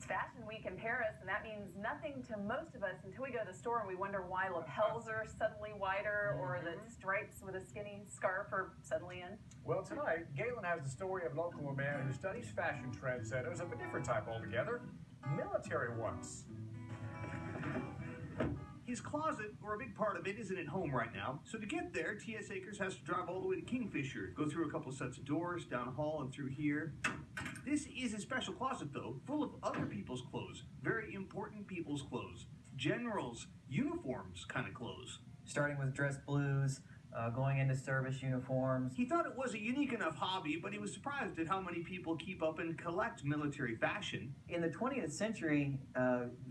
Fashion Week in Paris, and that means nothing to most of us until we go to the store and we wonder why lapels are suddenly wider or that stripes with a skinny scarf are suddenly in. Well, tonight, Galen has the story of an Oklahoma man who studies fashion trendsetters of a different type altogether, military ones. His closet, or a big part of it, isn't at home right now. So to get there, T.S. Akers has to drive all the way to Kingfisher, go through a couple sets of doors, down a hall, and through here. This is his special closet, though, full of other people's clothes. Very important people's clothes. Generals' uniforms kind of clothes. Starting with dress blues, going into service uniforms. He thought it was a unique enough hobby, but he was surprised at how many people keep up and collect military fashion. In the 20th century,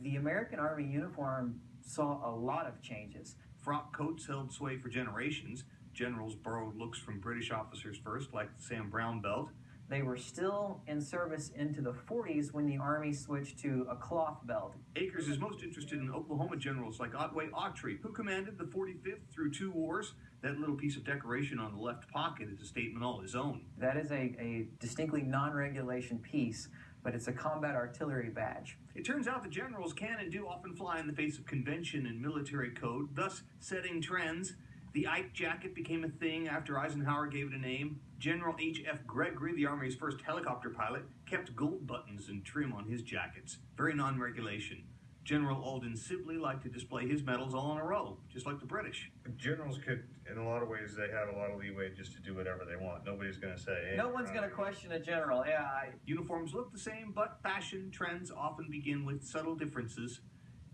the American Army uniform saw a lot of changes. Frock coats held sway for generations. Generals borrowed looks from British officers first, like the Sam Brown belt. They were still in service into the 40s when the Army switched to a cloth belt. Akers is most interested in Oklahoma generals like Otway Autry, who commanded the 45th through 2 wars. That little piece of decoration on the left pocket is a statement all his own. That is a distinctly non-regulation piece, but it's a combat artillery badge. It turns out the generals can and do often fly in the face of convention and military code, thus setting trends. The Ike jacket became a thing after Eisenhower gave it a name. General H.F. Gregory, the Army's first helicopter pilot, kept gold buttons and trim on his jackets. Very non-regulation. General Alden Sibley liked to display his medals all in a row, just like the British. Generals could, in a lot of ways, they have a lot of leeway just to do whatever they want. Nobody's going to say, hey. No one's going to question a general. Yeah. Uniforms look the same, but fashion trends often begin with subtle differences.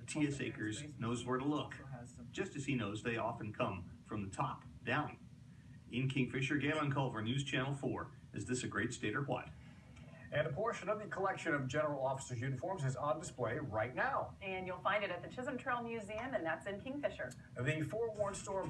T.S. Akers knows where to look, just as he knows they often come from the top down. In Kingfisher, Galen Culver, News Channel 4. Is this a great state or what? And a portion of the collection of general officers' uniforms is on display right now. And you'll find it at the Chisholm Trail Museum, and that's in Kingfisher. The forewarned store